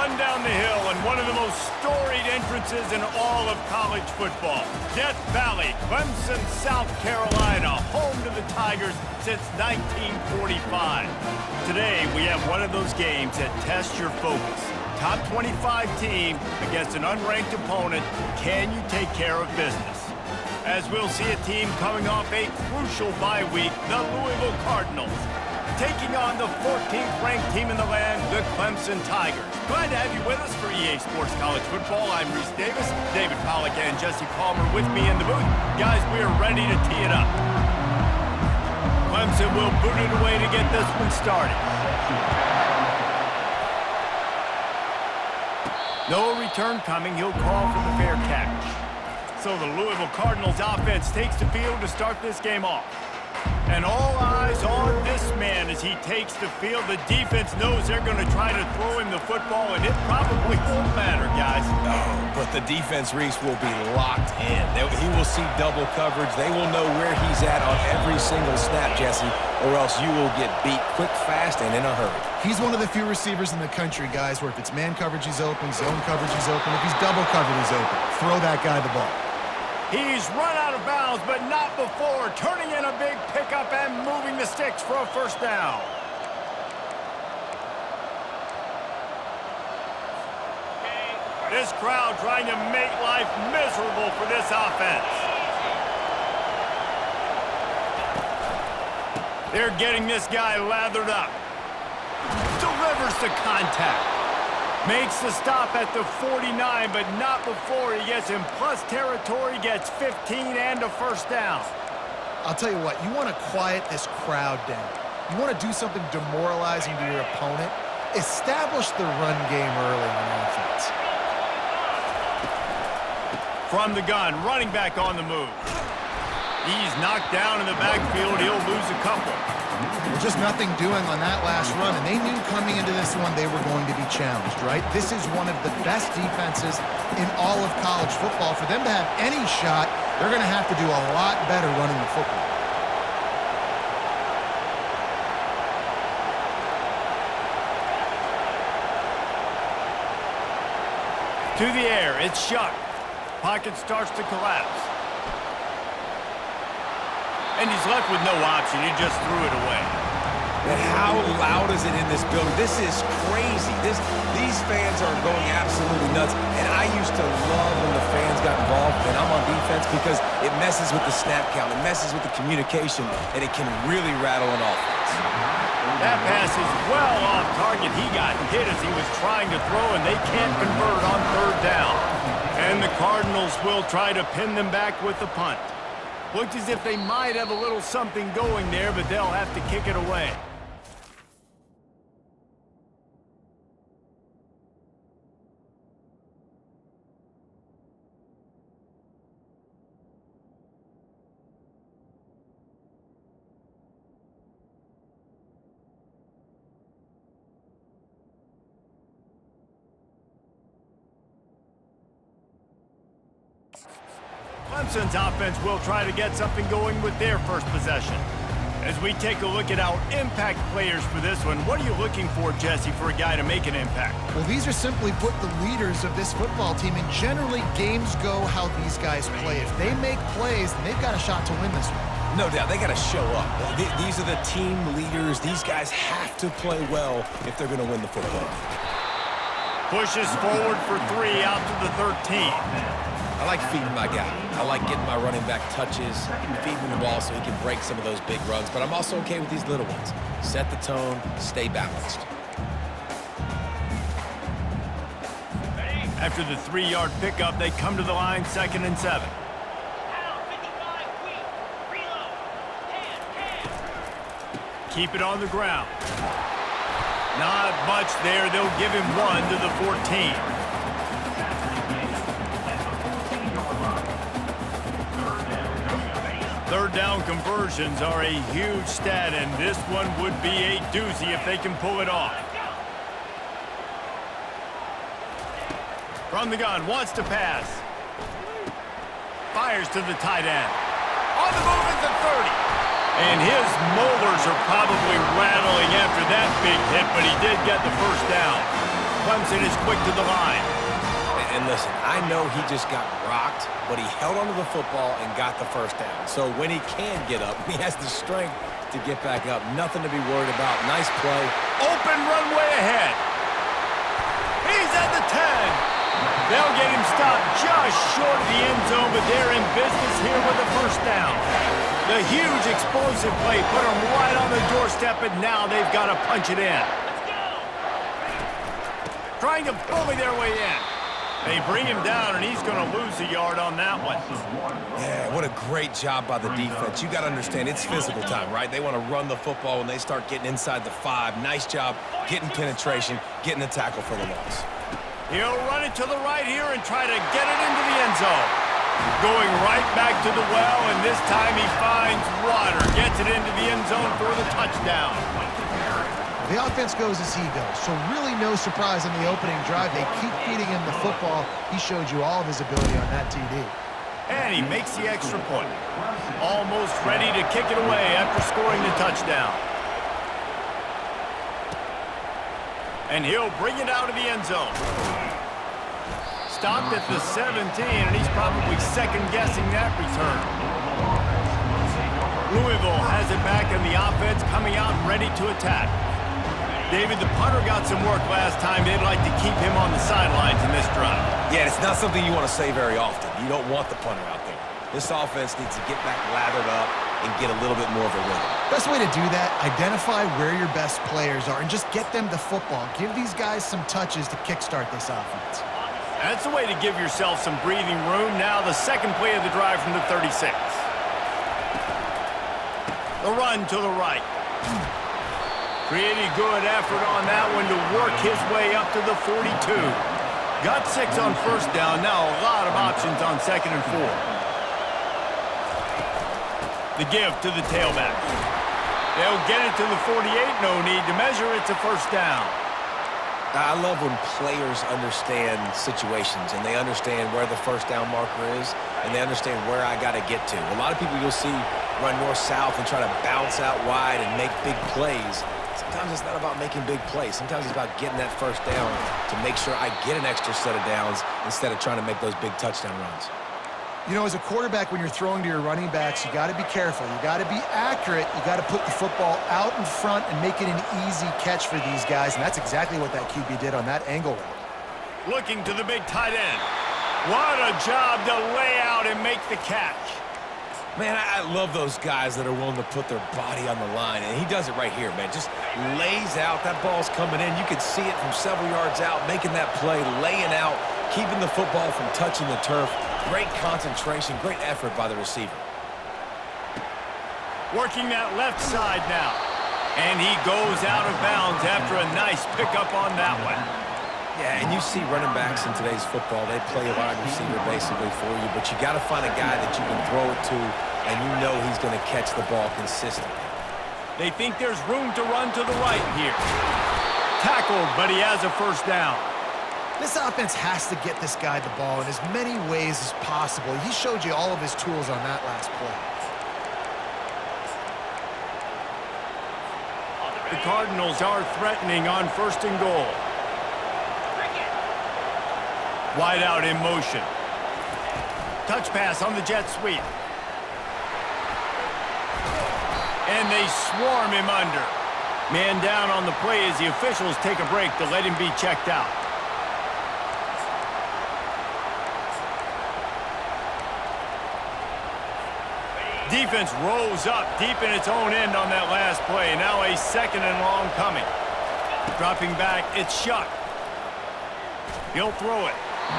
run down the hill in one of the most storied entrances in all of college football. Death Valley, Clemson, South Carolina, home to the Tigers since 1945. Today, we have one of those games that tests your focus. Top 25 team against an unranked opponent. Can you take care of business? As we'll see a team coming off a crucial bye week, the Louisville Cardinals, taking on the 14th ranked team in the land, the Clemson Tigers. Glad to have you with us for EA Sports College Football. I'm Reese Davis, David Pollack and Jesse Palmer with me in the booth. Guys, we are ready to tee it up. Clemson will boot it away to get this one started. No return coming. He'll call for the fair catch. So the Louisville Cardinals offense takes the field to start this game off. And all eyes on this man as he takes the field. The defense knows they're going to try to throw him the football, and it probably won't matter, guys. Oh, but the defense, Reese, will be locked in. He will see double coverage. They will know where he's at on every single snap, Jesse, or else you will get beat quick, fast, and in a hurry. He's one of the few receivers in the country, guys, where if it's man coverage, he's open, zone coverage, he's open. If he's double covered, he's open. Throw that guy the ball. He's run out of bounds, but not before. Turning in a big pickup and moving the sticks for a first down. This crowd trying to make life miserable for this offense. They're getting this guy lathered up. Delivers the contact. Makes the stop at the 49, but not before he gets in plus territory, gets 15 and a first down. I'll tell you what, you want to quiet this crowd down. You want to do something demoralizing to your opponent. Establish the run game early on offense. From the gun, running back on the move. He's knocked down in the backfield. He'll lose a couple. Well, just nothing doing on that last run, and they knew coming into this one they were going to be challenged, right? This is one of the best defenses in all of college football. For them to have any shot, they're going to have to do a lot better running the football. To the air, it's Shuck. Pocket starts to collapse. And he's left with no option. He just threw it away. And how loud is it in this building? This is crazy. These fans are going absolutely nuts. And I used to love when the fans got involved, and I'm on defense, because it messes with the snap count. It messes with the communication, and it can really rattle an offense. That pass is well off target. He got hit as he was trying to throw, and they can't convert on third down. And the Cardinals will try to pin them back with the punt. Looked as if they might have a little something going there, but they'll have to kick it away. Clemson's offense will try to get something going with their first possession. As we take a look at our impact players for this one, what are you looking for, Jesse, for a guy to make an impact? Well, these are simply put the leaders of this football team, and generally games go how these guys play. If they make plays, then they've got a shot to win this one. No doubt, they got to show up. These are the team leaders. These guys have to play well if they're going to win the football. Pushes forward for 3 out to the 13. I like feeding my guy. I like getting my running back touches, feeding him the ball so he can break some of those big runs. But I'm also okay with these little ones. Set the tone, stay balanced. After the 3-yard pickup, they come to the line, 2nd and 7. Keep it on the ground. Not much there. They'll give him 1 to the 14. Third down conversions are a huge stat, and this one would be a doozy if they can pull it off. From the gun, wants to pass. Fires to the tight end. On the move at the 30. And his molars are probably rattling after that big hit, but he did get the first down. Clemson is quick to the line. And listen, I know he just got rocked, but he held onto the football and got the first down. So when he can get up, he has the strength to get back up. Nothing to be worried about. Nice play. Open runway ahead. He's at the 10. They'll get him stopped just short of the end zone, but they're in business here with a first down. The huge explosive play put them right on the doorstep, and now they've got to punch it in. Trying to bully their way in. They bring him down, and he's going to lose a yard on that one. Yeah, what a great job by the defense. You got to understand, it's physical time, right? They want to run the football when they start getting inside the 5. Nice job getting penetration, getting the tackle for the loss. He'll run it to the right here and try to get it into the end zone. Going right back to the well, and this time he finds water. Gets it into the end zone for the touchdown. The offense goes as he goes, so really no surprise on the opening drive. They keep feeding him the football. He showed you all of his ability on that TD. And he makes the extra point. Almost ready to kick it away after scoring the touchdown. And he'll bring it out of the end zone. Stopped at the 17, and he's probably second-guessing that return. Louisville has it back, and the offense coming out ready to attack. David, the punter got some work last time. They'd like to keep him on the sidelines in this drive. Yeah, it's not something you want to say very often. You don't want the punter out there. This offense needs to get back lathered up and get a little bit more of a rhythm. Best way to do that, identify where your best players are and just get them the football. Give these guys some touches to kickstart this offense. That's the way to give yourself some breathing room. Now the second play of the drive from the 36. The run to the right. Pretty good effort on that one to work his way up to the 42. Got 6 on first down. Now a lot of options on 2nd and 4. The give to the tailback. They'll get it to the 48. No need to measure. It's a first down. I love when players understand situations and they understand where the first down marker is and they understand where I got to get to. A lot of people you'll see run north-south and try to bounce out wide and make big plays. Sometimes it's not about making big plays. Sometimes it's about getting that first down to make sure I get an extra set of downs instead of trying to make those big touchdown runs. You know, as a quarterback, when you're throwing to your running backs, you got to be careful. You got to be accurate. You got to put the football out in front and make it an easy catch for these guys, and that's exactly what that QB did on that angle route. Looking to the big tight end. What a job to lay out and make the catch. Man, I love those guys that are willing to put their body on the line, and he does it right here, man. Just lays out. That ball's coming in. You can see it from several yards out, making that play, laying out, keeping the football from touching the turf. Great concentration, great effort by the receiver. Working that left side now. And he goes out of bounds after a nice pickup on that one. Yeah, and you see running backs in today's football, they play a wide receiver basically for you, but you got to find a guy that you can throw it to, and you know he's going to catch the ball consistently. They think there's room to run to the right here. Tackled, but he has a first down. This offense has to get this guy the ball in as many ways as possible. He showed you all of his tools on that last play. The Cardinals are threatening on 1st and goal. Wide out in motion. Touch pass on the jet sweep. And they swarm him under. Man down on the play as the officials take a break to let him be checked out. Defense rolls up deep in its own end on that last play. Now a 2nd and long coming. Dropping back, it's Shuck. He'll throw it.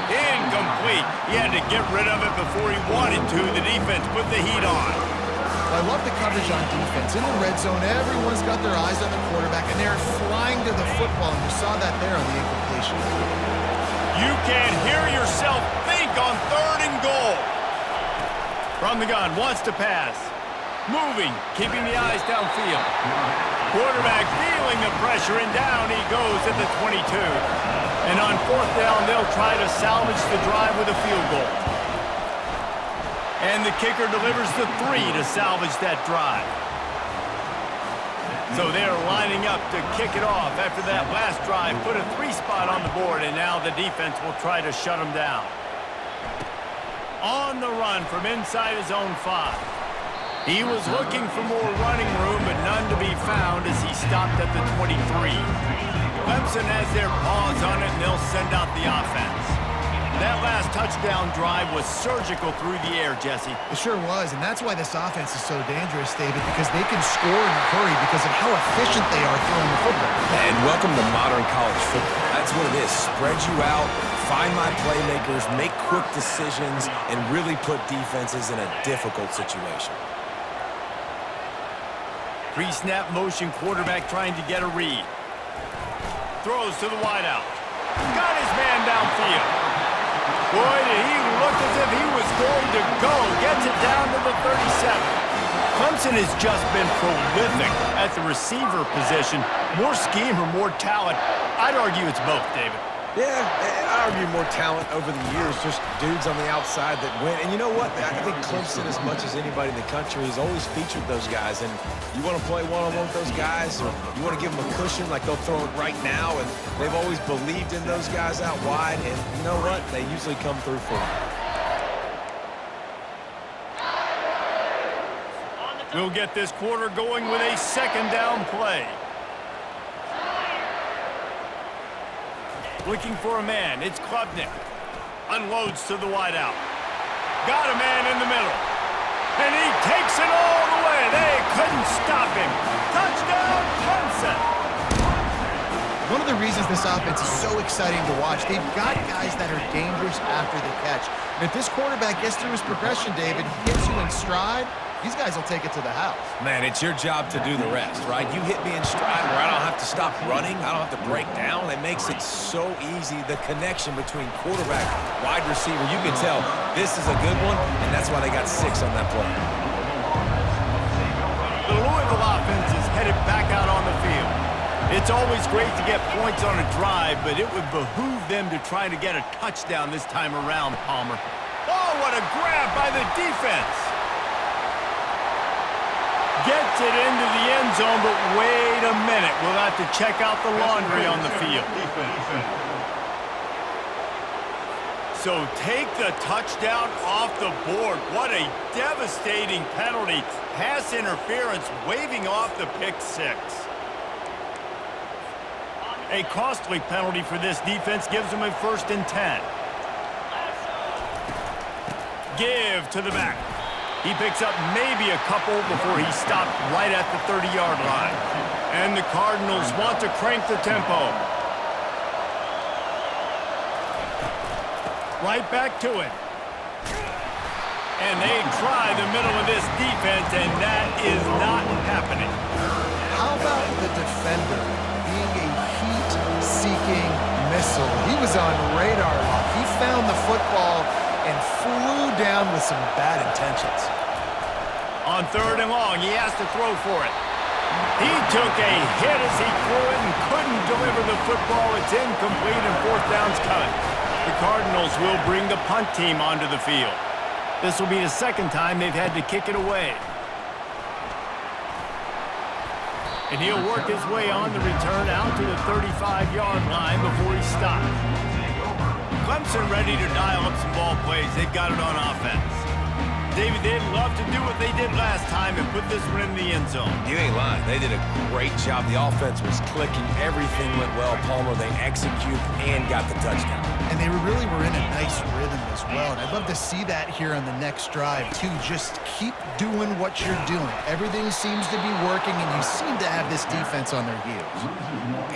Incomplete. He had to get rid of it before he wanted to. The defense put the heat on. I love the coverage on defense. In the red zone, everyone's got their eyes on the quarterback, and they're flying to the football, and you saw that there on the incompletion. You can hear yourself think on 3rd and goal. From the gun, wants to pass. Moving, keeping the eyes downfield. Quarterback feeling the pressure, and down he goes at the 22. And on 4th down, they'll try to salvage the drive with a field goal. And the kicker delivers the 3 to salvage that drive. So they're lining up to kick it off after that last drive. Put a 3-spot on the board, and now the defense will try to shut them down. On the run from inside his own 5. He was looking for more running room, but none to be found as he stopped at the 23. Clemson has their paws on it, and they'll send out the offense. That last touchdown drive was surgical through the air, Jesse. It sure was, and that's why this offense is so dangerous, David, because they can score in a hurry because of how efficient they are throwing the football. And welcome to modern college football. That's what it is. Spread you out, find my playmakers, make quick decisions, and really put defenses in a difficult situation. Pre-snap motion quarterback trying to get a read. Throws to the wideout. Got his man downfield. Boy, did he look as if he was going to go. Gets it down to the 37. Clemson has just been prolific at the receiver position. More scheme or more talent? I'd argue it's both, David. Yeah, I argue more talent over the years, just dudes on the outside that win. And you know what? I think Clemson, as much as anybody in the country, has always featured those guys. And you want to play one-on-one with those guys, or you want to give them a cushion like they'll throw it right now. And they've always believed in those guys out wide. And you know what? They usually come through for them. We'll get this quarter going with a second down play. Looking for a man, it's Klubnik. Unloads to the wideout. Got a man in the middle. And he takes it all the way. They couldn't stop him. Touchdown, Clemson. One of the reasons this offense is so exciting to watch, they've got guys that are dangerous after the catch. And if this quarterback gets through his progression, David, he gets you in stride, these guys will take it to the house. Man, it's your job to do the rest, right? You hit me in stride where I don't have to stop running. I don't have to break down. It makes it so easy, the connection between quarterback, wide receiver. You can tell this is a good one, and that's why they got 6 on that play. The Louisville offense is headed back out on the field. It's always great to get points on a drive, but it would behoove them to try to get a touchdown this time around, Palmer. Oh, what a grab by the defense. Gets it into the end zone, but wait a minute. We'll have to check out the laundry on the field. So take the touchdown off the board. What a devastating penalty. Pass interference, waving off the pick 6. A costly penalty for this defense gives them a 1st and 10. Give to the back. He picks up maybe a couple before he stopped right at the 30-yard line. And the Cardinals want to crank the tempo. Right back to it. And they try the middle of this defense, and that is not happening. How about the defender being a heat-seeking missile? He was on radar lock. He found the football and flew down with some bad intentions. On 3rd and long, he has to throw for it. He took a hit as he threw it and couldn't deliver the football. It's incomplete and 4th down's coming. The Cardinals will bring the punt team onto the field. This will be the 2nd time they've had to kick it away. And he'll work his way on the return out to the 35-yard line before he stops. Clemson ready to dial up some ball plays. They've got it on offense. David, they'd love to do what they did last time and put this one in the end zone. You ain't lying. They did a great job. The offense was clicking. Everything went well. Palmer, they executed and got the touchdown. And they really were in a nice rhythm as well. And I'd love to see that here on the next drive, too. Just keep doing what you're doing. Everything seems to be working, and you seem to have this defense on their heels.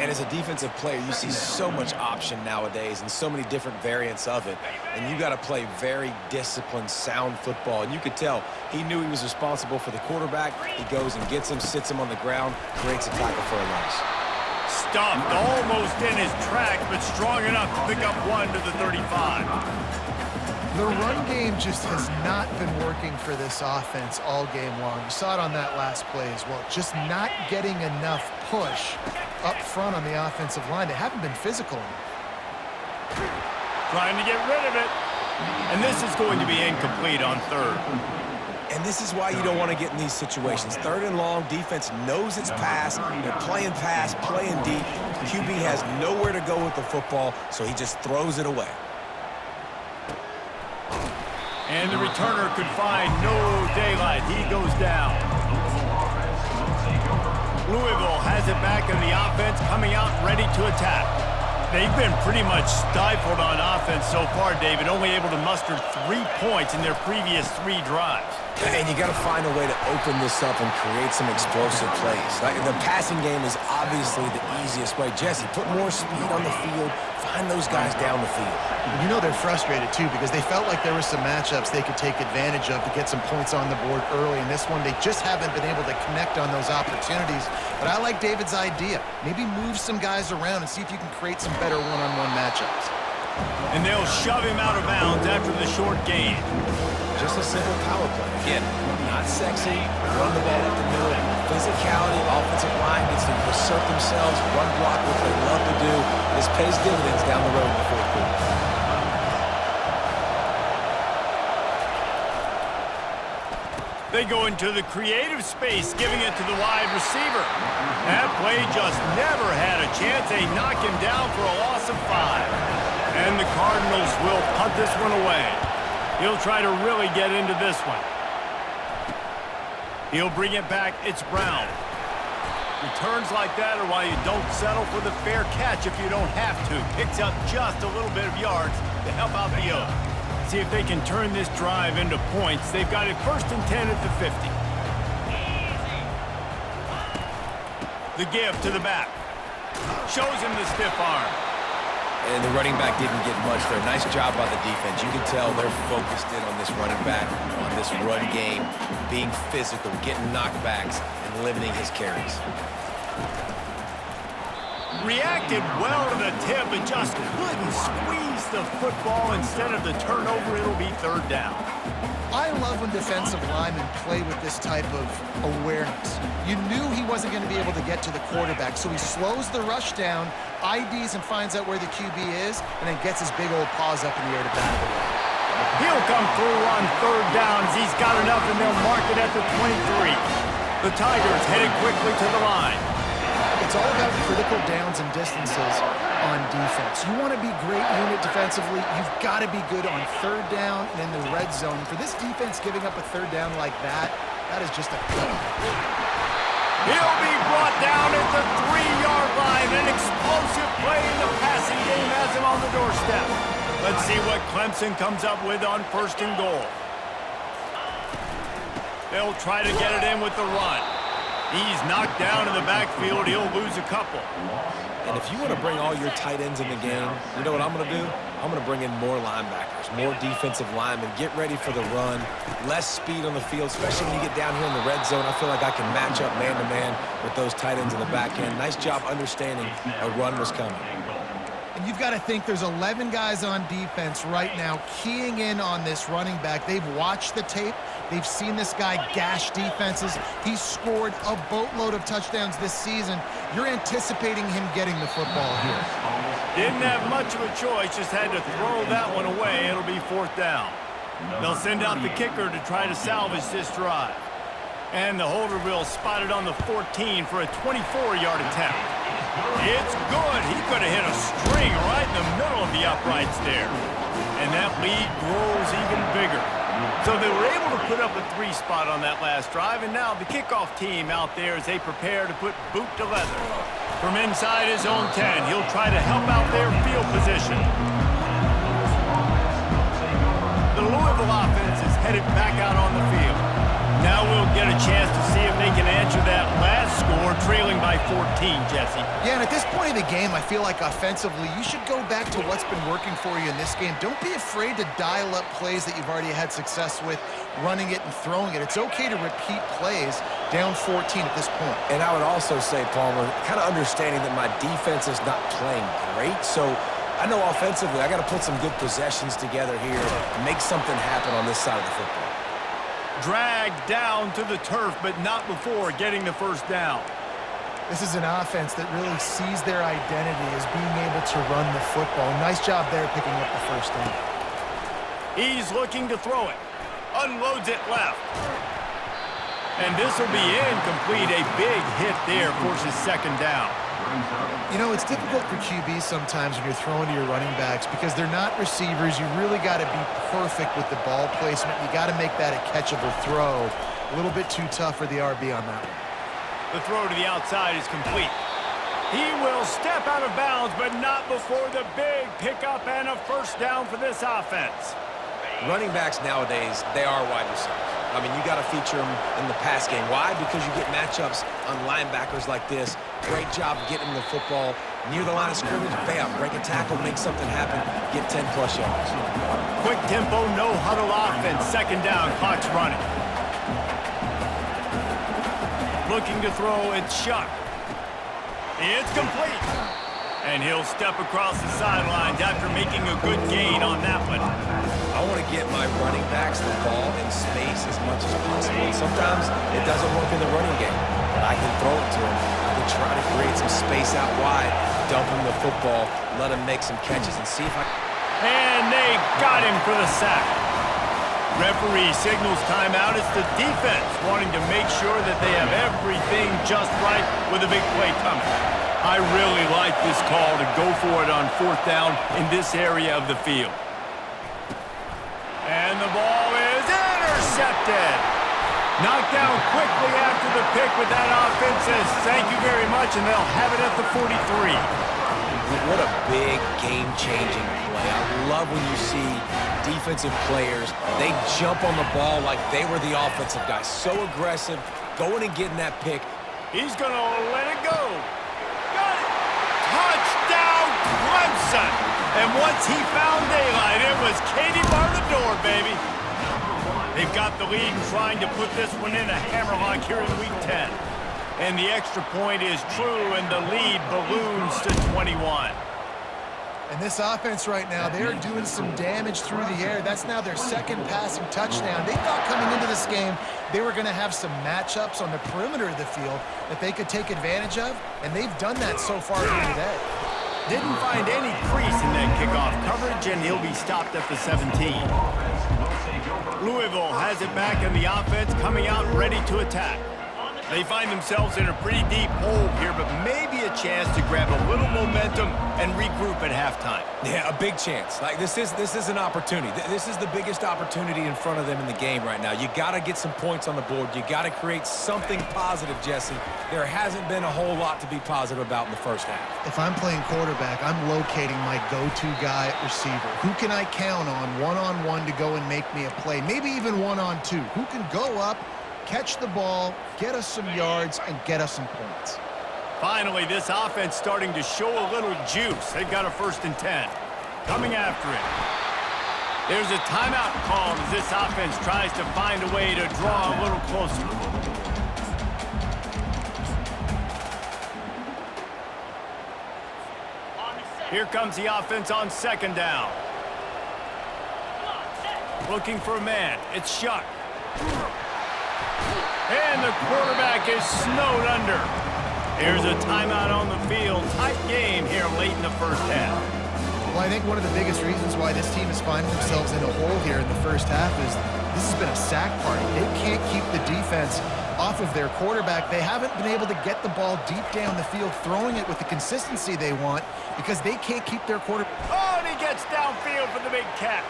And as a defensive player, you see so much option nowadays and so many different variants of it. And you got to play very disciplined, sound football. And you could tell he knew he was responsible for the quarterback. He goes and gets him, sits him on the ground, creates a tackle for a loss. Stuffed almost in his track, but strong enough to pick up 1 to the 35. The run game just has not been working for this offense all game long. You saw it on that last play as well. Just not getting enough push up front on the offensive line. They haven't been physical enough. Trying to get rid of it. And this is going to be incomplete on 3rd. And this is why you don't want to get in these situations. 3rd and long, defense knows it's pass. They're playing pass, playing deep. QB has nowhere to go with the football, so he just throws it away. And the returner could find no daylight. He goes down. Louisville has it back in the offense, coming out ready to attack. They've been pretty much stifled on offense so far, David, only able to muster 3 points in their previous 3 drives. And you got to find a way to open this up and create some explosive plays. Like, the passing game is obviously the easiest way. Jesse, put more speed on the field. Find those guys down the field. You know they're frustrated, too, because they felt like there were some matchups they could take advantage of to get some points on the board early. In this one, they just haven't been able to connect on those opportunities. But I like David's idea. Maybe move some guys around and see if you can create some better one-on-one matchups. And they'll shove him out of bounds after the short gain. Just a simple power play. Again, not sexy, run the ball up the middle. Physicality, offensive line gets to assert themselves, run block, what they love to do. This pays dividends down the road in the 4th quarter. They go into the creative space, giving it to the wide receiver. That play just never had a chance. They knock him down for a loss of 5. And the Cardinals will punt this one away. He'll try to really get into this one. He'll bring it back. It's Brown. Returns like that are why you don't settle for the fair catch if you don't have to. Picks up just a little bit of yards to help out the other. See if they can turn this drive into points. They've got it 1st and 10 at the 50. The give to the back. Shows him the stiff arm. And the running back didn't get much there. Nice job by the defense. You can tell they're focused in on this running back, on this run game, being physical, getting knockbacks, and limiting his carries. Reacted well to the tip, but just couldn't squeeze the football. Instead of the turnover, it'll be 3rd down. I love when defensive linemen play with this type of awareness. You knew he wasn't going to be able to get to the quarterback, so he slows the rush down, IDs and finds out where the QB is, and then gets his big old paws up in the air to battle the way. He'll come through on 3rd down as he's got enough, and they'll mark it at the 23. The Tigers headed quickly to the line. It's all about critical downs and distances on defense. You want to be great unit defensively, you've got to be good on 3rd down and in the red zone. For this defense giving up a 3rd down like that, that is just a cut. He'll be brought down at the 3-yard line. An explosive play in the passing game has him on the doorstep. Let's see what Clemson comes up with on 1st and goal. They'll try to get it in with the run. He's knocked down in the backfield. He'll lose a couple. And if you want to bring all your tight ends in the game, you know what I'm going to do? I'm going to bring in more linebackers, more defensive linemen. Get ready for the run. Less speed on the field, especially when you get down here in the red zone. I feel like I can match up man-to-man with those tight ends in the back end. Nice job understanding a run was coming. And you've got to think there's 11 guys on defense right now keying in on this running back. They've watched the tape. They've seen this guy gash defenses. He's scored a boatload of touchdowns this season. You're anticipating him getting the football here. Didn't have much of a choice, just had to throw that one away. It'll be 4th down. They'll send out the kicker to try to salvage this drive. And the holder will spot it on the 14 for a 24-yard attempt. It's good. He could have hit a string right in the middle of the uprights there. And that lead grows even bigger. So they were able to put up a 3 spot on that last drive, and now the kickoff team out there as they prepare to put boot to leather. From inside his own 10, he'll try to help out their field position. The Louisville offense is headed back out on the field. Now we'll get a chance to see if they can answer that last score, trailing by 14, Jesse. Yeah, and at this point of the game, I feel like offensively, you should go back to what's been working for you in this game. Don't be afraid to dial up plays that you've already had success with, running it and throwing it. It's okay to repeat plays down 14 at this point. And I would also say, Palmer, kind of understanding that my defense is not playing great, so I know offensively I got to put some good possessions together here, make something happen on this side of the football. Dragged down to the turf, but not before getting the 1st down. This is an offense that really sees their identity as being able to run the football. Nice job there picking up the 1st down. He's looking to throw it. Unloads it left. And this will be incomplete. A big hit there forces second down. You know, it's difficult for QBs sometimes when you're throwing to your running backs because they're not receivers. You really got to be perfect with the ball placement. You got to make that a catchable throw. A little bit too tough for the RB on that one. The throw to the outside is complete. He will step out of bounds, but not before the big pickup and a first down for this offense. Running backs nowadays, they are wide receivers. I mean, you got to feature them in the pass game. Why? Because you get matchups on linebackers like this. Great job getting the football near the line of scrimmage. Bam, break a tackle, make something happen, get 10-plus yards. Quick tempo, no huddle offense. Second down, clock's running. Looking to throw, it's Shuck. It's complete. And he'll step across the sidelines after making a good gain on that one. I want to get my running backs the ball in space as much as possible. And sometimes it doesn't work in the running game, but I can throw it to him. I can try to create some space out wide, dump him the football, let him make some catches, and see if I... And they got him for the sack. Referee signals timeout. It's the defense wanting to make sure that they have everything just right with a big play coming. I really like this call to go for it on fourth down in this area of the field. And the ball is intercepted. Knocked down quickly after the pick, but that offense says thank you very much, and they'll have it at the 43. What a big game-changing play. I love when you see defensive players, they jump on the ball like they were the offensive guys. So aggressive, going and getting that pick. He's going to let it go. Got it. Touchdown, Clemson. And once he found daylight, it was Katie bar the door, baby. They've got the lead and trying to put this one in a hammerlock here in Week 10. And the extra point is true, and the lead balloons to 21. And this offense right now, they're doing some damage through the air. That's now their second passing touchdown. They thought coming into this game they were going to have some matchups on the perimeter of the field that they could take advantage of, and they've done that so far here today. Didn't find any crease in that kickoff coverage, and he'll be stopped at the 17. Louisville has it back in the offense, coming out ready to attack. They find themselves in a pretty deep hole here, but maybe a chance to grab a little momentum and regroup at halftime. Yeah, a big chance. Like this is an opportunity. This is the biggest opportunity in front of them in the game right now. You got to get some points on the board. You got to create something positive, Jesse. There hasn't been a whole lot to be positive about in the first half. If I'm playing quarterback, I'm locating my go-to guy at receiver. Who can I count on one-on-one to go and make me a play? Maybe even one-on-two. Who can go up, catch the ball, get us some yards, and get us some points. Finally, this offense starting to show a little juice. They've got a 1st and 10. Coming after it. There's a timeout called as this offense tries to find a way to draw a little closer. Here comes the offense on 2nd down. Looking for a man. It's Shuck. And the quarterback is snowed under. Here's a timeout on the field. Tight game here late in the first half. Well, I think one of the biggest reasons why this team is finding themselves in a hole here in the first half is this has been a sack party. They can't keep the defense off of their quarterback. They haven't been able to get the ball deep down the field, throwing it with the consistency they want because they can't keep their quarterback. Oh, and he gets downfield for the big catch.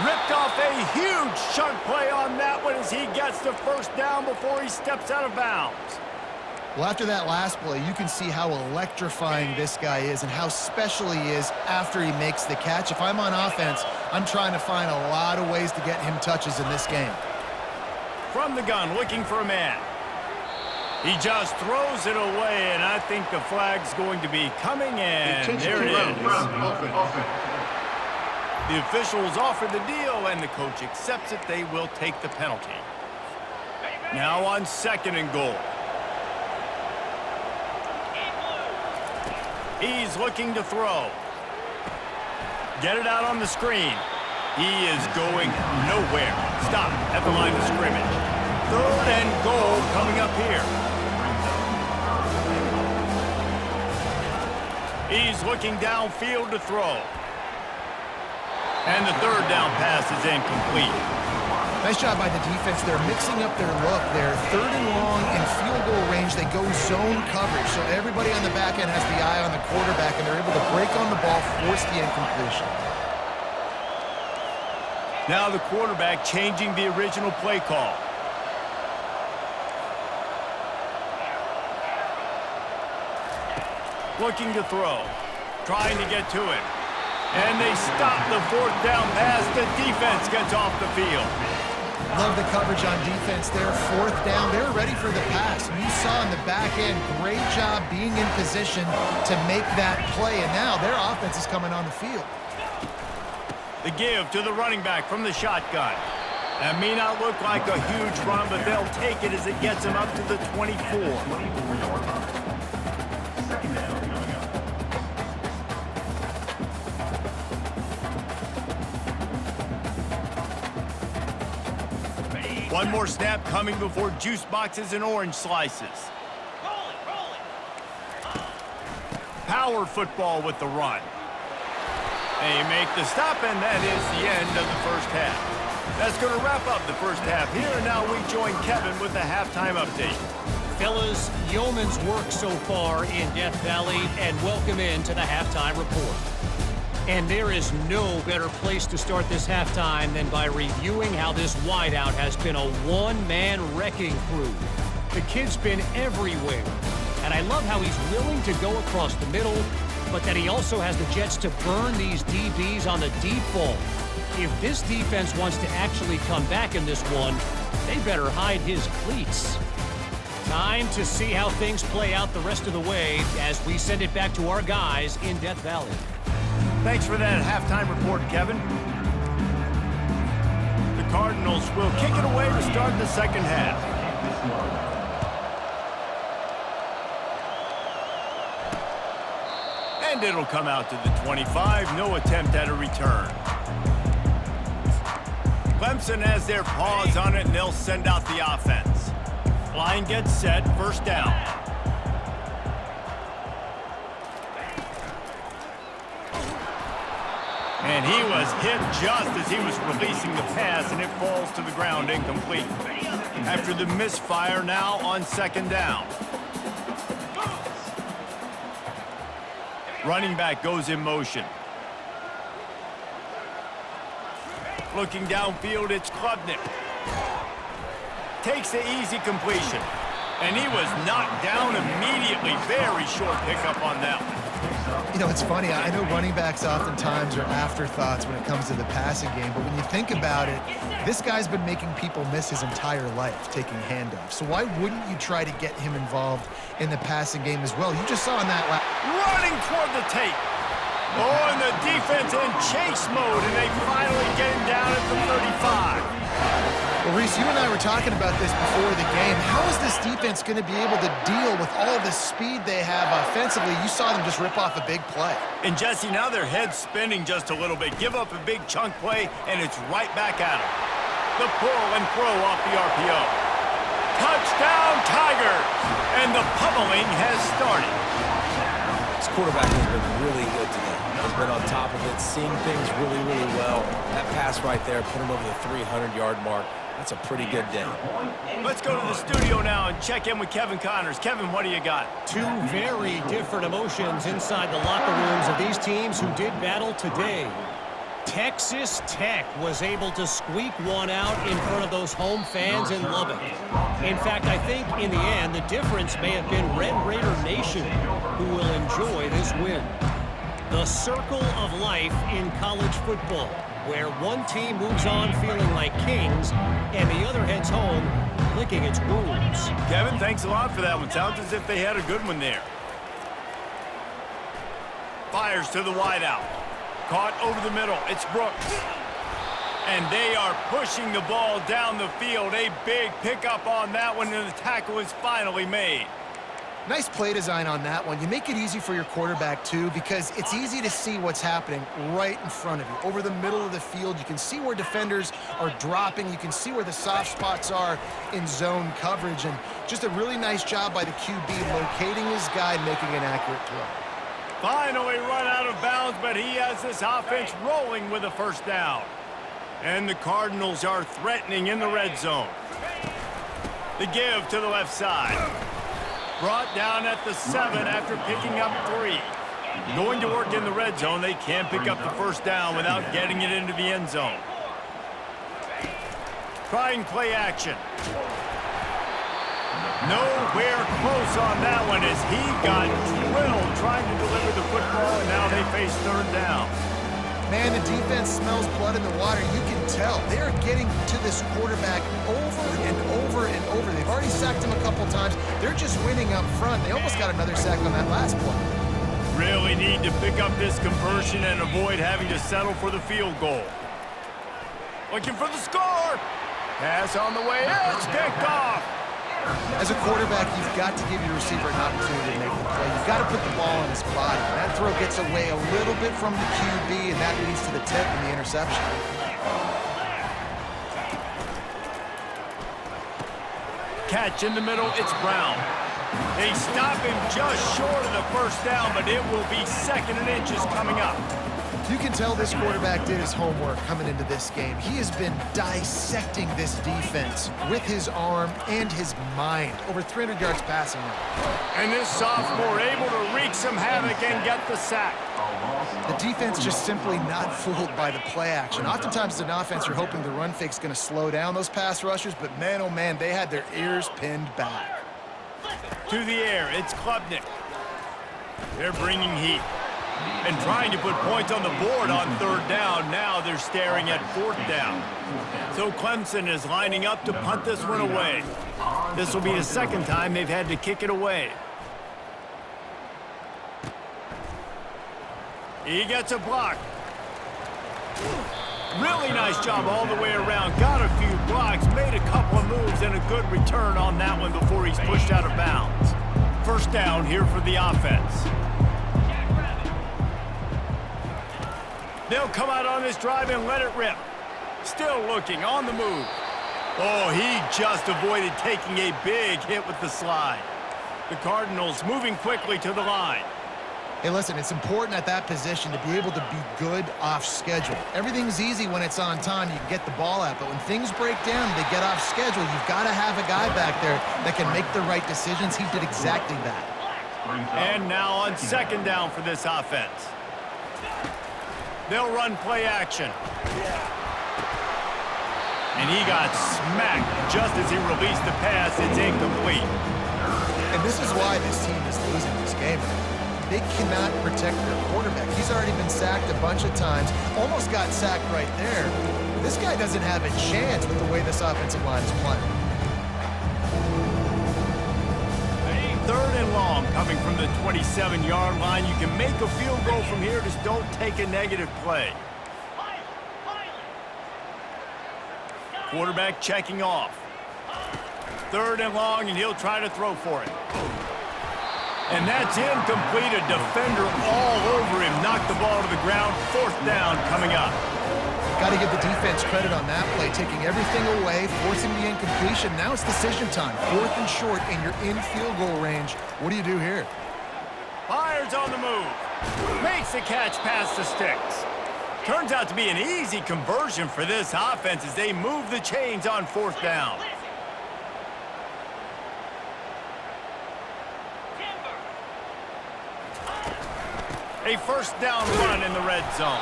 Ripped off a huge chunk play on that one as he gets the 1st down before he steps out of bounds. Well, after that last play, you can see how electrifying this guy is and how special he is after he makes the catch. If I'm on offense, I'm trying to find a lot of ways to get him touches in this game. From the gun, looking for a man. He just throws it away, and I think the flag's going to be coming in. There it is. The officials offer the deal, and the coach accepts it. They will take the penalty. Now on 2nd and goal. He's looking to throw. Get it out on the screen. He is going nowhere. Stop at the line of scrimmage. 3rd and goal coming up here. He's looking downfield to throw. And the 3rd down pass is incomplete. Nice job by the defense. They're mixing up their look. They're 3rd and long in field goal range. They go zone coverage. So everybody on the back end has the eye on the quarterback, and they're able to break on the ball, force the incompletion. Now the quarterback changing the original play call. Looking to throw. Trying to get to it. And they stop the 4th down pass. The defense gets off the field. Love the coverage on defense there. 4th down. They're ready for the pass. You saw in the back end, great job being in position to make that play. And now their offense is coming on the field. The give to the running back from the shotgun. That may not look like a huge run, but they'll take it as it gets them up to the 24. One more snap coming before juice boxes and orange slices. Power football with the run. They make the stop, and that is the end of the first half. That's going to wrap up the first half here, and now we join Kevin with the halftime update. Fellas, yeoman's work so far in Death Valley, and welcome into the halftime report. And there is no better place to start this halftime than by reviewing how this wideout has been a one-man wrecking crew. The kid's been everywhere, and I love how he's willing to go across the middle, but that he also has the jets to burn these DBs on the deep ball. If this defense wants to actually come back in this one, they better hide his cleats. Time to see how things play out the rest of the way as we send it back to our guys in Death Valley. Thanks for that halftime report, Kevin. The Cardinals will kick it away to start the second half. And it'll come out to the 25. No attempt at a return. Clemson has their paws on it, and they'll send out the offense. Line gets set, 1st down. And he was hit just as he was releasing the pass, and it falls to the ground incomplete. After the misfire, now on 2nd down. Running back goes in motion. Looking downfield, it's Klubnik. Takes the easy completion. And he was knocked down immediately. Very short pickup on that one. You know, it's funny. I know running backs oftentimes are afterthoughts when it comes to the passing game, but when you think about it, this guy's been making people miss his entire life taking handoffs. So why wouldn't you try to get him involved in the passing game as well? You just saw in that running toward the tape. Oh, and the defense in chase mode, and they finally get him down at the 35. Well, Reese, you and I were talking about this before the game. How is this defense going to be able to deal with all the speed they have offensively? You saw them just rip off a big play. And Jesse, now their head's spinning just a little bit. Give up a big chunk play, and it's right back at them. The pull and throw off the RPO. Touchdown, Tigers! And the pummeling has started. This quarterback has been really good today. Has been on top of it, seeing things really, really well. That pass right there put him over the 300-yard mark. That's a pretty good day. Let's go to the studio now and check in with Kevin Connors. Kevin, what do you got? Two very different emotions inside the locker rooms of these teams who did battle today. Texas Tech was able to squeak one out in front of those home fans in Lubbock. In fact, I think in the end, the difference may have been Red Raider Nation who will enjoy this win. The circle of life in college football, where one team moves on feeling like kings and the other heads home licking its wounds. Kevin, thanks a lot for that one. Sounds as if they had a good one there. Fires to the wideout. Caught over the middle. It's Brooks. And they are pushing the ball down the field. A big pickup on that one, and the tackle is finally made. Nice play design on that one. You make it easy for your quarterback, too, because it's easy to see what's happening right in front of you. Over the middle of the field, you can see where defenders are dropping. You can see where the soft spots are in zone coverage. And just a really nice job by the QB locating his guy and making an accurate throw. Finally run out of bounds, but he has this offense rolling with a 1st down. And the Cardinals are threatening in the red zone. The give to the left side. Brought down at the 7 after picking up 3. Going to work in the red zone, they can't pick up the first down without getting it into the end zone. Trying play action. Nowhere close on that one as he got drilled trying to deliver the football, and now they face third down. Man, the defense smells blood in the water. You can tell. They are getting to this quarterback over and over and over. They've already sacked him a couple times. They're just winning up front. They almost got another sack on that last play. Really need to pick up this conversion and avoid having to settle for the field goal. Looking for the score. Pass on the way. It's picked off. As a quarterback, you've got to give your receiver an opportunity to make the play. You've got to put the ball on his body. That throw gets away a little bit from the QB, and that leads to the tip and the interception. Catch in the middle, it's Brown. They stop him just short of the first down, but it will be 2nd and inches coming up. You can tell this quarterback did his homework coming into this game. He has been dissecting this defense with his arm and his mind. Over 300 yards passing now. And this sophomore able to wreak some havoc and get the sack. The defense just simply not fooled by the play action. Oftentimes as an offense, you're hoping the run fake's going to slow down those pass rushers, but man, oh man, they had their ears pinned back. To the air, it's Klubnik. They're bringing heat. And trying to put points on the board on third down. Now they're staring at 4th down. So Clemson is lining up to punt this one away. This will be the 2nd time they've had to kick it away. He gets a block. Really nice job all the way around. Got a few blocks, made a couple of moves, and a good return on that one before he's pushed out of bounds. First down here for the offense. They'll come out on this drive and let it rip. Still looking, on the move. Oh, he just avoided taking a big hit with the slide. The Cardinals moving quickly to the line. Hey, listen, it's important at that position to be able to be good off schedule. Everything's easy when it's on time. You can get the ball out, but when things break down, they get off schedule. You've got to have a guy back there that can make the right decisions. He did exactly that. And now on 2nd down for this offense. They'll run play action. And he got smacked just as he released the pass. It's incomplete. And this is why this team is losing this game. They cannot protect their quarterback. He's already been sacked a bunch of times. Almost got sacked right there. This guy doesn't have a chance with the way this offensive line is playing. 3rd and long coming from the 27-yard line. You can make a field goal from here. Just don't take a negative play. Quarterback checking off. 3rd and long, and he'll try to throw for it. And that's incomplete. A defender all over him. Knocked the ball to the ground. 4th down coming up. Got to give the defense credit on that play, taking everything away, forcing the incompletion. Now it's decision time. 4th and short, and you're in field goal range. What do you do here? Fires on the move. Makes the catch past the sticks. Turns out to be an easy conversion for this offense as they move the chains on 4th down. A first down run in the red zone.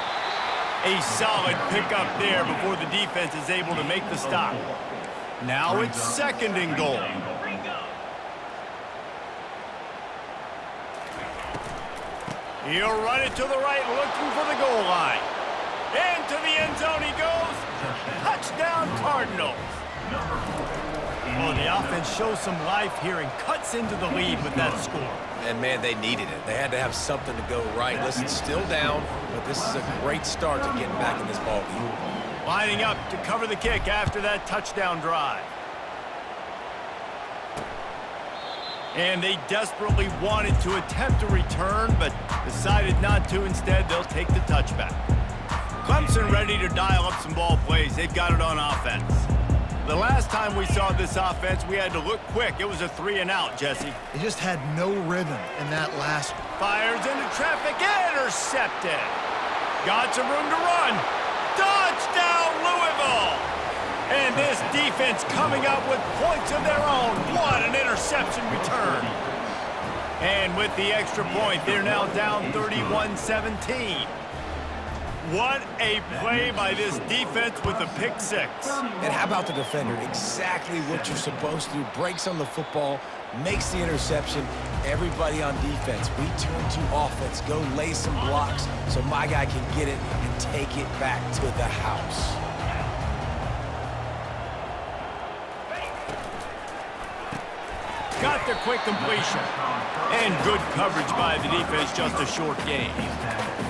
A solid pickup there before the defense is able to make the stop. Now it's 2nd and goal. He'll run it to the right, looking for the goal line. Into the end zone he goes. Touchdown, Cardinals. Well, the offense shows some life here and cuts into the lead with that score. And, man, they needed it. They had to have something to go right. Listen, still down, but this is a great start to getting back in this ballgame. Lining up to cover the kick after that touchdown drive. And they desperately wanted to attempt a return, but decided not to. Instead, they'll take the touchback. Clemson ready to dial up some ball plays. They've got it on offense. The last time we saw this offense, we had to look quick. It was a 3-and-out, Jesse. They just had no rhythm in that last. Fires into traffic, intercepted. Got some room to run. Touchdown, Louisville! defense coming up with points of their own. What an interception return. And with the extra point, they're now down 31-17. What a play by this defense with a pick six. And how about the defender? Exactly what you're supposed to do. Breaks on the football, makes the interception. Everybody on defense, we turn to offense. Go lay some blocks so my guy can get it and take it back to the house. Got the quick completion. And good coverage by the defense, just a short gain.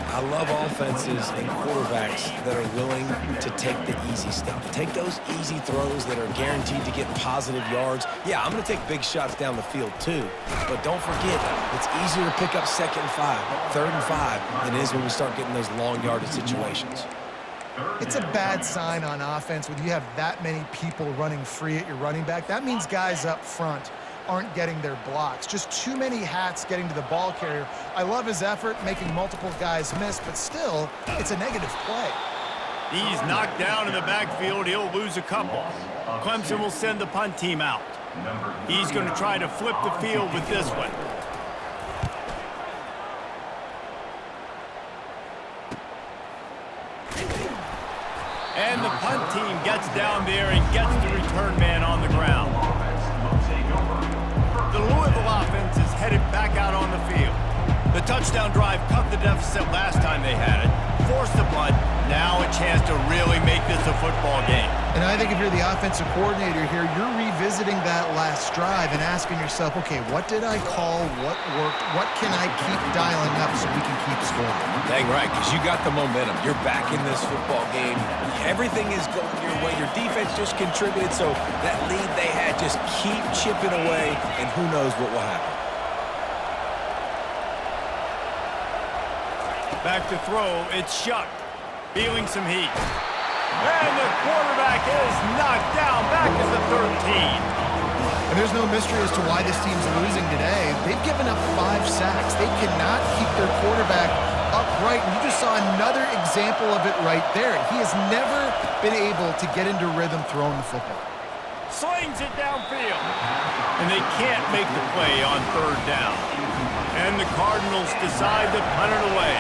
I love offenses and quarterbacks that are willing to take the easy stuff. Take those easy throws that are guaranteed to get positive yards. Yeah, I'm going to take big shots down the field too. But don't forget, it's easier to pick up 2nd and 5, 3rd and 5 than it is when we start getting those long yardage situations. It's a bad sign on offense when you have that many people running free at your running back. That means guys up front aren't getting their blocks. Just too many hats getting to the ball carrier. I love his effort, making multiple guys miss, but still, it's a negative play. He's knocked down in the backfield. He'll lose a couple. Clemson will send the punt team out. He's going to try to flip the field with this one. And the punt team gets down there and gets the return man on the ground. The Louisville offense is headed back out on the field. The touchdown drive cut the deficit last time they had it, forced the punt. Now a chance to really make this a football game. And I think if you're the offensive coordinator here, you're revisiting that last drive and asking yourself, okay, what did I call? What worked? What can I keep dialing up so we can keep scoring? Dang right, because you got the momentum. You're back in this football game. Everything is going your way. Your defense just contributed, so that lead they had, just keep chipping away, and who knows what will happen. Back to throw, it's Shuck. Feeling some heat. And the quarterback is knocked down back at the 13. And there's no mystery as to why this team's losing today. They've given up 5 sacks. They cannot keep their quarterback upright. And you just saw another example of it right there. He has never been able to get into rhythm throwing the football. Slings it downfield. And they can't make the play on 3rd down. And the Cardinals decide to punt it away.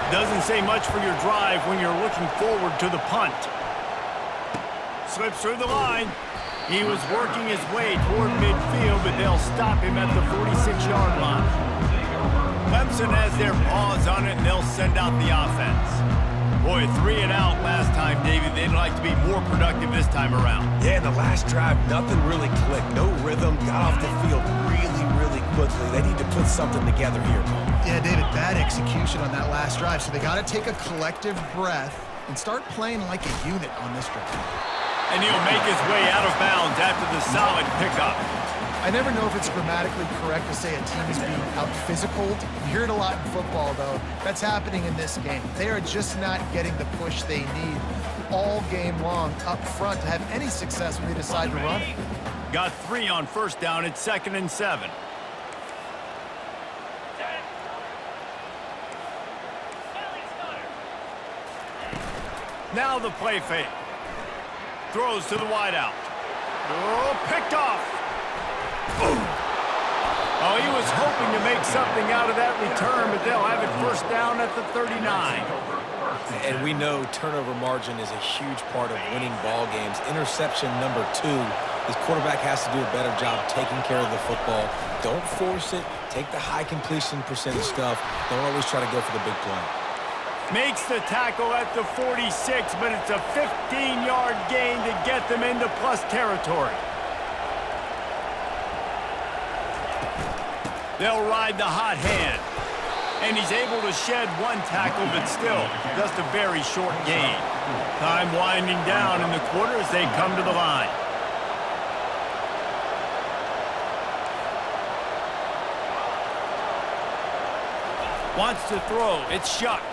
Doesn't say much for your drive when you're looking forward to the punt. Slips through the line. He was working his way toward midfield, but they'll stop him at the 46-yard line. Clemson has their paws on it, and they'll send out the offense. Boy, 3 and out last time, David. They'd like to be more productive this time around. Yeah, in the last drive, nothing really clicked. No rhythm, got off the field really quickly. They need to put something together here, Paul. Yeah, David, bad execution on that last drive, so they got to take a collective breath and start playing like a unit on this drive. And he'll make his way out of bounds after the solid pickup. I never know if it's grammatically correct to say a team is being out-physicaled. You hear it a lot in football, though. That's happening in this game. They are just not getting the push they need all game long up front to have any success when they decide to run it. Got 3 on 1st down. It's 2nd and 7. Now the play fake. Throws to the wideout. Oh, picked off. Oh, he was hoping to make something out of that return, but they'll have it 1st down at the 39. And we know turnover margin is a huge part of winning ball games. Interception number 2. This quarterback has to do a better job taking care of the football. Don't force it. Take the high completion percentage stuff. Don't always try to go for the big play. Makes the tackle at the 46, but it's a 15-yard gain to get them into plus territory. They'll ride the hot hand. And he's able to shed 1 tackle, but still just a very short gain. Time winding down in the quarter as they come to the line. Wants to throw. It's Shuck.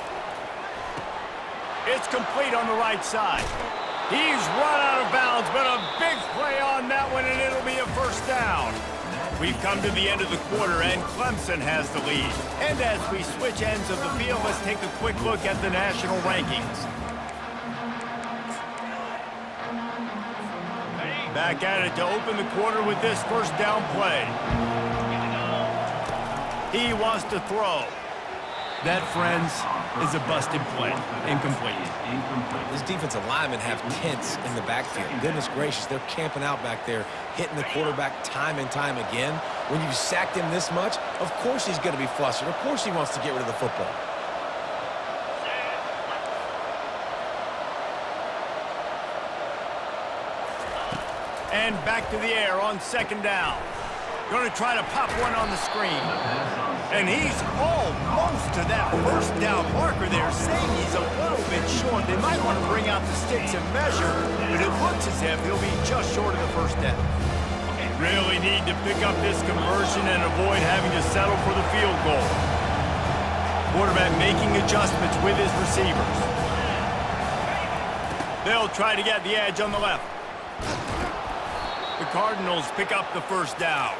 It's complete on the right side. He's run out of bounds, but a big play on that one, and it'll be a 1st down. We've come to the end of the quarter, and Clemson has the lead. And as we switch ends of the field, let's take a quick look at the national rankings. Back at it to open the quarter with this first down play. He wants to throw. That, friends, is a busted play. Incomplete. These defensive linemen have tents in the backfield. Goodness gracious, they're camping out back there, hitting the quarterback time and time again. When you've sacked him this much, of course he's going to be flustered. Of course he wants to get rid of the football. And back to the air on second down. Going to try to pop one on the screen. And he's almost to that first down marker there, saying he's a little bit short. They might want to bring out the sticks and measure, but it looks as if he'll be just short of the first down. Really need to pick up this conversion and avoid having to settle for the field goal. Quarterback making adjustments with his receivers. They'll try to get the edge on the left. The Cardinals pick up the first down.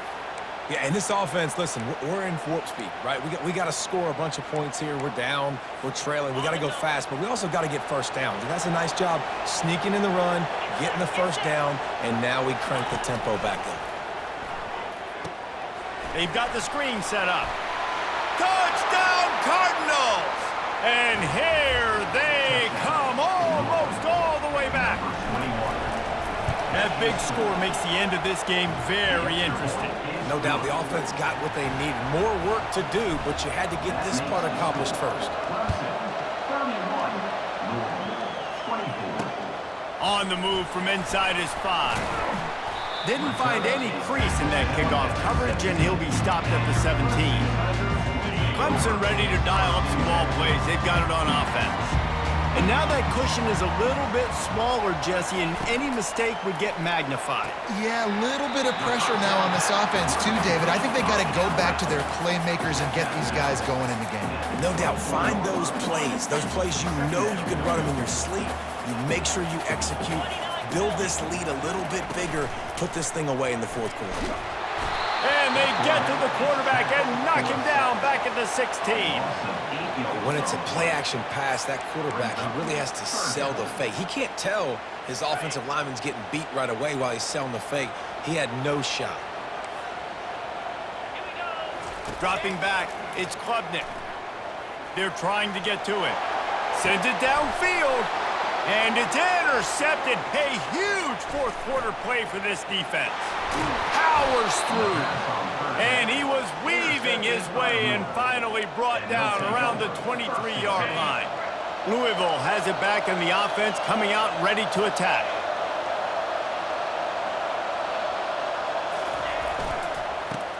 Yeah, and this offense, listen, we're in warp speed, right? We got to score a bunch of points here. We're down, we're trailing. We got to go fast, but we also got to get first downs. And that's a nice job sneaking in the run, getting the first down, and now we crank the tempo back up. They've got the screen set up. Touchdown, Cardinals! And here they come, almost all the way back. That big score makes the end of this game very interesting. No doubt the offense got what they need. More work to do, but you had to get this part accomplished first. On the move from inside his 5. Didn't find any crease in that kickoff coverage, and he'll be stopped at the 17. Clemson ready to dial up some ball plays. They've got it on offense. And now that cushion is a little bit smaller, Jesse, and any mistake would get magnified. Yeah, a little bit of pressure now on this offense too, David. I think they got to go back to their playmakers and get these guys going in the game. No doubt, find those plays you know you can run them in your sleep. You make sure you execute, build this lead a little bit bigger, put this thing away in the fourth quarter. And they get to the quarterback and knock him down back at the 16. When it's a play-action pass, that quarterback, he really has to sell the fake. He can't tell his offensive lineman's getting beat right away while he's selling the fake. He had no shot. Dropping back, it's Klubnik. They're trying to get to it. Sends it downfield, and it's intercepted. A huge fourth quarter play for this defense. Powers through, and he was weaving his way and finally brought down around the 23-yard line. Louisville has it back, and the offense coming out ready to attack.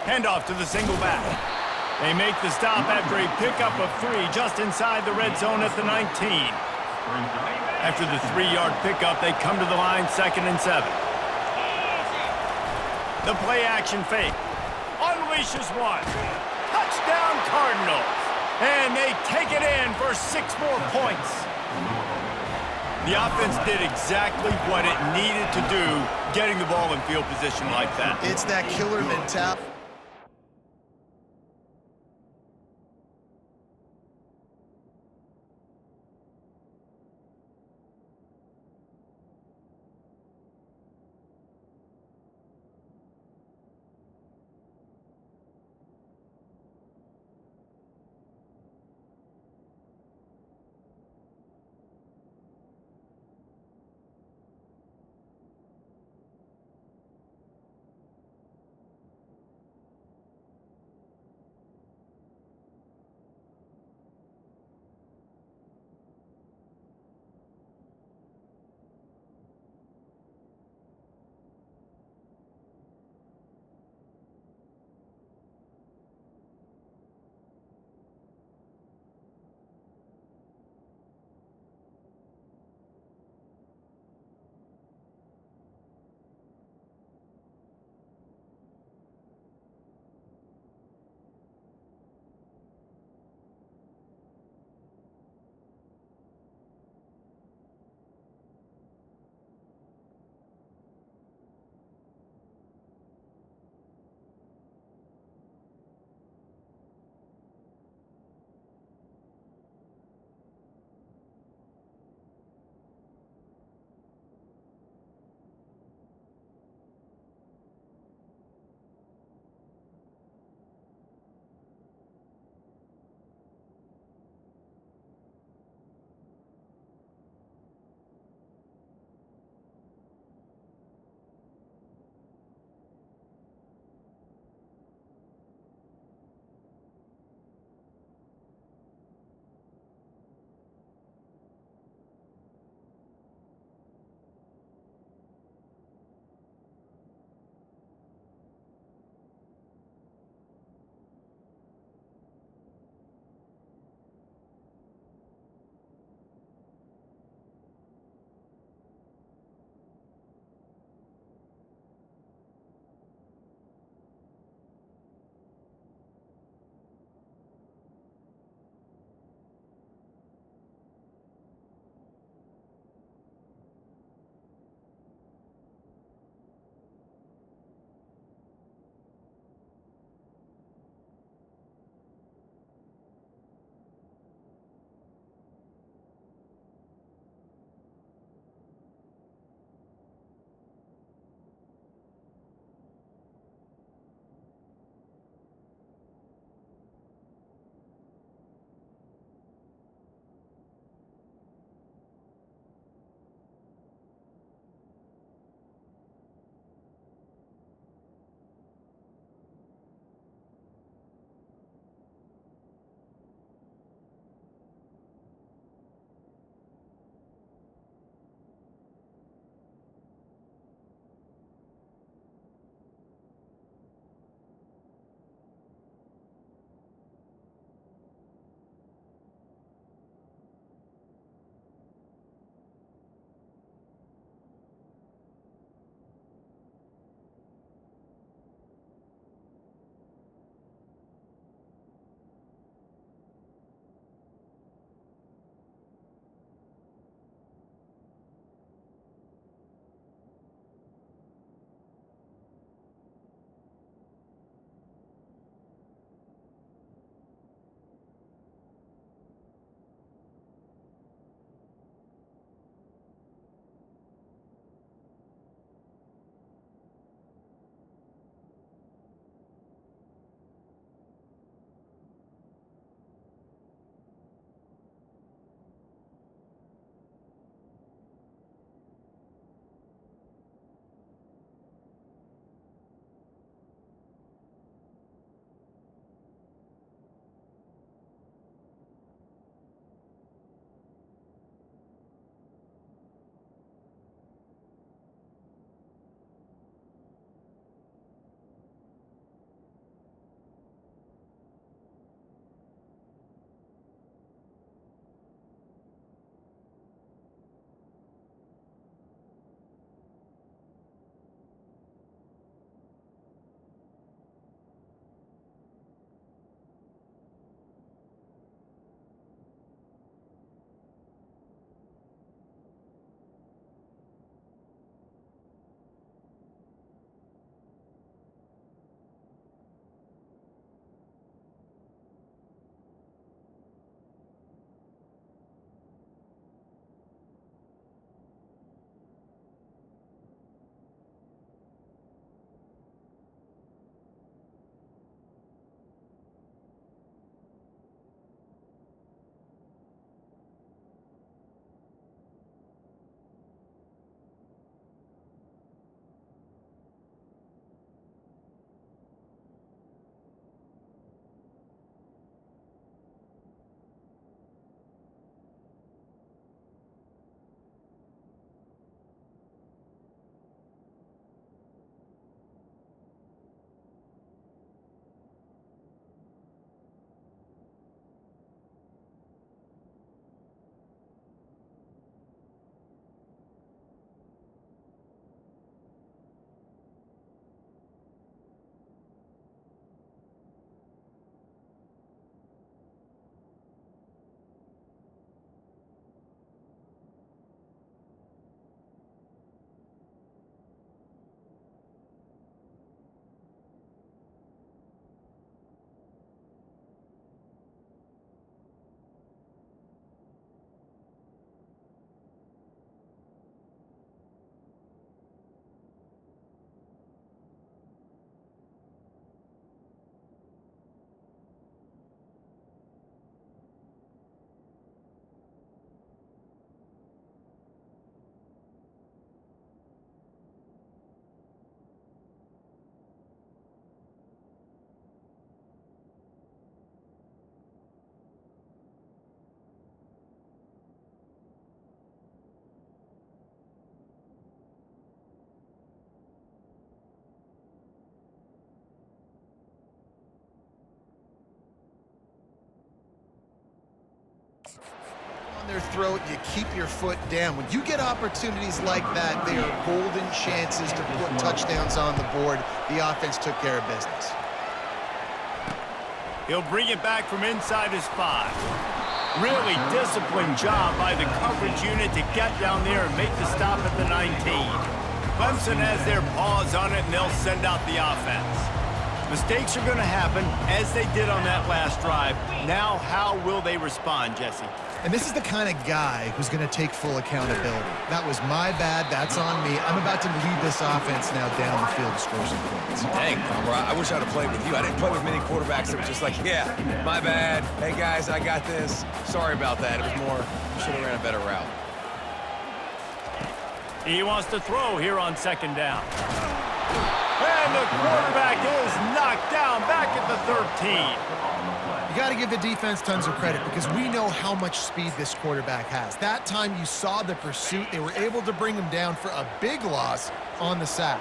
Handoff to the single back. They make the stop after a pickup of 3 just inside the red zone at the 19. After the 3-yard pickup, they come to the line 2nd and 7. The play-action fake. Unleashes one. Touchdown, Cardinals. And they take it in for 6 more points. The offense did exactly what it needed to do, getting the ball in field position like that. It's that killer mentality. down their throat, you keep your foot down. When you get opportunities like that, they are golden chances to put touchdowns on the board. The offense took care of business. He'll bring it back from inside his 5. Really disciplined job by the coverage unit to get down there and make the stop at the 19. Clemson has their paws on it, and they'll send out the offense. Mistakes are going to happen, as they did on that last drive. Now, how will they respond, Jesse? And this is the kind of guy who's going to take full accountability. That was my bad. That's on me. I'm about to lead this offense now down the field to score some points. Dang, I wish I'd have played with you. I didn't play with many quarterbacks that were just like, yeah, my bad. Hey, guys, I got this. Sorry about that. It was more, should have ran a better route. He wants to throw here on 2nd down. And the quarterback is knocked down back at the 13. You got to give the defense tons of credit because we know how much speed this quarterback has. That time you saw the pursuit. They were able to bring him down for a big loss on the sack.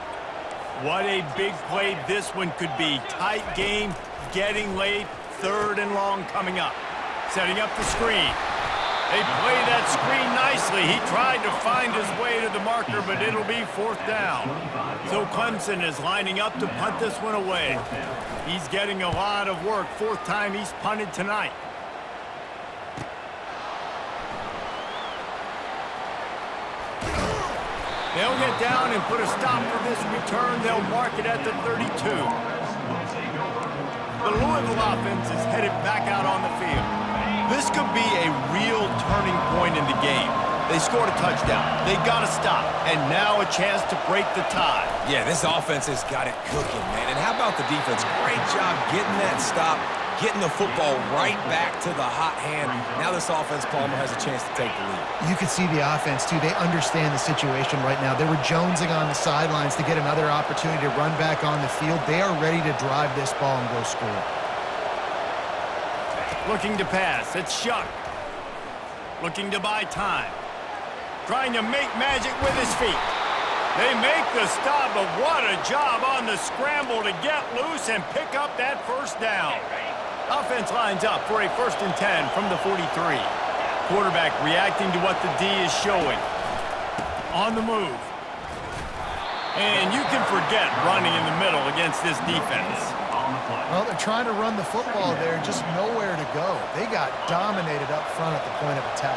What a big play this one could be. Tight game, getting late, 3rd and long coming up. Setting up the screen. They play that screen nicely. He tried to find his way to the marker, but it'll be 4th down. So Clemson is lining up to punt this one away. He's getting a lot of work. 4th time he's punted tonight. They'll get down and put a stop for this return. They'll mark it at the 32. The Louisville offense is headed back out on the field. This could be a real turning point in the game. They scored a touchdown. They got to stop. And now a chance to break the tie. Yeah, this offense has got it cooking, man. And how about the defense? Great job getting that stop, getting the football right back to the hot hand. Now this offense, Palmer, has a chance to take the lead. You can see the offense, too. They understand the situation right now. They were jonesing on the sidelines to get another opportunity to run back on the field. They are ready to drive this ball and go score. Looking to pass. It's Shuck. Looking to buy time. Trying to make magic with his feet. They make the stop, but what a job on the scramble to get loose and pick up that 1st down. Offense lines up for a 1st and 10 from the 43. Quarterback reacting to what the D is showing. On the move. And you can forget running in the middle against this defense. Well, they're trying to run the football there, just nowhere to go. They got dominated up front at the point of attack.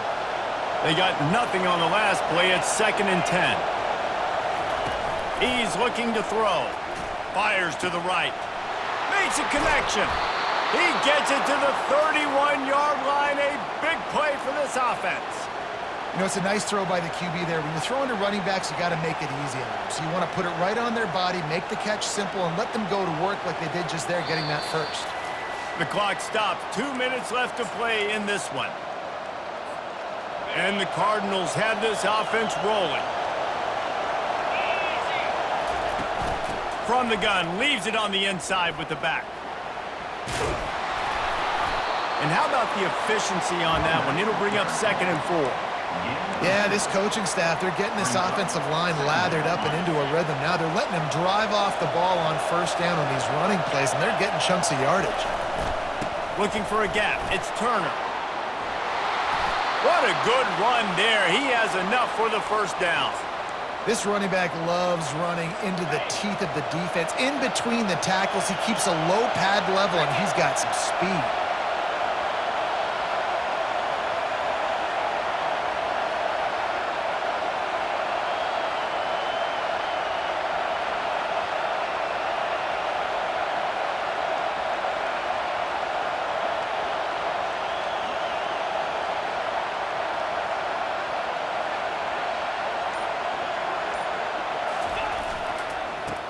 They got nothing on the last play. It's 2nd and 10. He's looking to throw. Fires to the right. Makes a connection. He gets it to the 31-yard line. A big play for this offense. You know, it's a nice throw by the QB there. When you're throwing to running backs, you got to make it easy on them. So you want to put it right on their body, make the catch simple, and let them go to work like they did just there, getting that 1st. The clock stops. 2 minutes left to play in this one. And the Cardinals have this offense rolling. From the gun, leaves it on the inside with the back. And how about the efficiency on that one? It'll bring up 2nd and 4. Yeah, this coaching staff, they're getting this offensive line lathered up and into a rhythm. Now they're letting them drive off the ball on 1st down on these running plays, and they're getting chunks of yardage. Looking for a gap. It's Turner. What a good run there. He has enough for the 1st down. This running back loves running into the teeth of the defense. In between the tackles, he keeps a low pad level, and he's got some speed.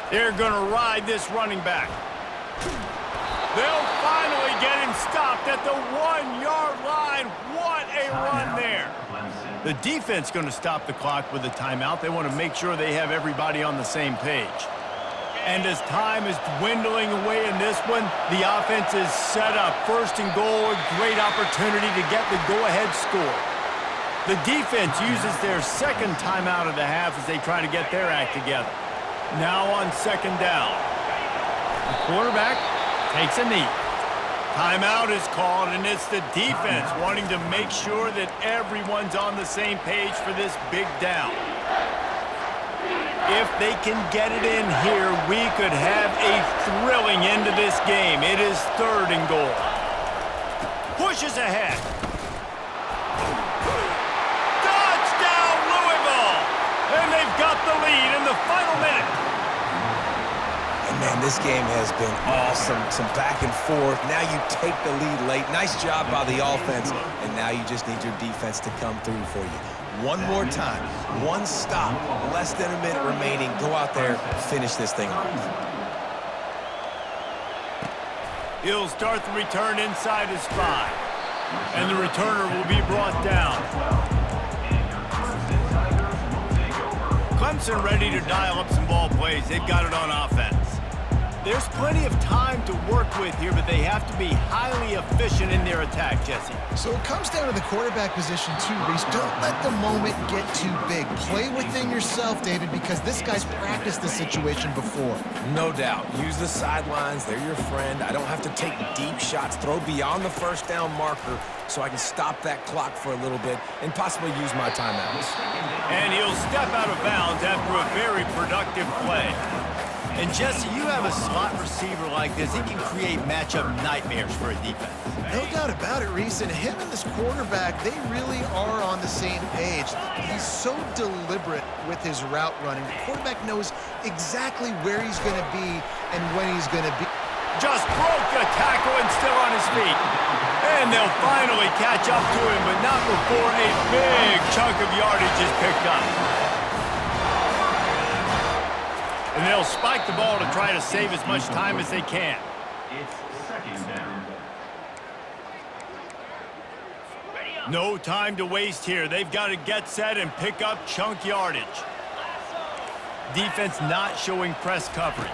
They're going to ride this running back. They'll finally get him stopped at the 1-yard line. What a run there. The defense going to stop the clock with a timeout. They want to make sure they have everybody on the same page. And as time is dwindling away in this one, the offense is set up. 1st and goal, a great opportunity to get the go-ahead score. The defense uses their 2nd timeout of the half as they try to get their act together. Now on 2nd down. The quarterback takes a knee. Timeout is called, and it's the defense wanting to make sure that everyone's on the same page for this big down. If they can get it in here, we could have a thrilling end to this game. It is 3rd and goal. Pushes ahead. Touchdown, Louisville! And they've got the lead in the final minute. And man, this game has been awesome. Some back and forth. Now you take the lead late. Nice job by the offense. And now you just need your defense to come through for you. One more time. One stop. Less than a minute remaining. Go out there, finish this thing off. He'll start the return inside his 5. And the returner will be brought down. Clemson ready to dial up some ball plays. They've got it on offense. There's plenty of time to work with here, but they have to be highly efficient in their attack, Jesse. So it comes down to the quarterback position too, Reese. Don't let the moment get too big. Play within yourself, David, because this guy's practiced the situation before. No doubt. Use the sidelines. They're your friend. I don't have to take deep shots. Throw beyond the first down marker so I can stop that clock for a little bit and possibly use my timeouts. And he'll step out of bounds after a very productive play. And Jesse, you have a slot receiver like this, he can create matchup nightmares for a defense. No doubt about it, Reese. And him and this quarterback, they really are on the same page. He's so deliberate with his route running. The quarterback knows exactly where he's going to be and when he's going to be. Just broke the tackle and still on his feet. And they'll finally catch up to him, but not before a big chunk of yardage is picked up. And they'll spike the ball to try to save as much time as they can. It's 2nd down. No time to waste here. They've got to get set and pick up chunk yardage. Defense not showing press coverage.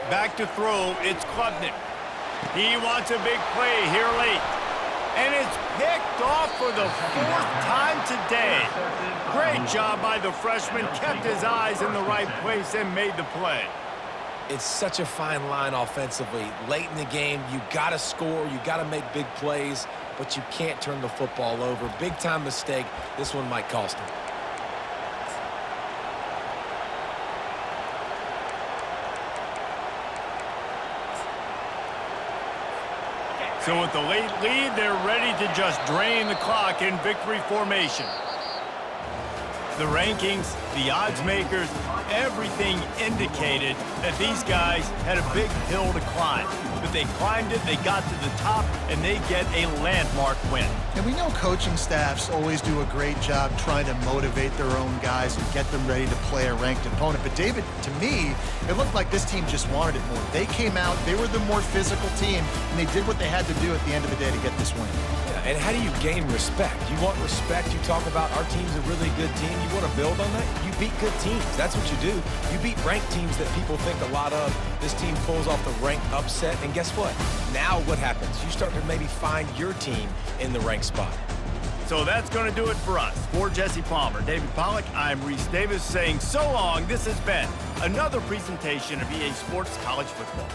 Back to throw, it's Klubnik. He wants a big play here late. And it's picked off for the 4th time today. Great job by the freshman. Kept his eyes in the right place and made the play. It's such a fine line offensively. Late in the game, you got to score, you got to make big plays, but you can't turn the football over. Big-time mistake. This one might cost him. So with the late lead, they're ready to just drain the clock in victory formation. The rankings, the odds makers, everything indicated that these guys had a big hill to climb. But they climbed it, they got to the top, and they get a landmark win. And we know coaching staffs always do a great job trying to motivate their own guys and get them ready to play a ranked opponent. But David, to me, it looked like this team just wanted it more. They came out, they were the more physical team, and they did what they had to do at the end of the day to get this win. Yeah, and how do you gain respect? You want respect, you talk about our team's a really good team. You want to build on that? You beat good teams. That's what you do. You beat ranked teams that people think a lot of. This team pulls off the ranked upset, and guess what? Now what happens? You start to maybe find your team in the ranked spot. So that's going to do it for us. For Jesse Palmer, David Pollack, I'm Reese Davis saying so long. This has been another presentation of EA Sports College Football.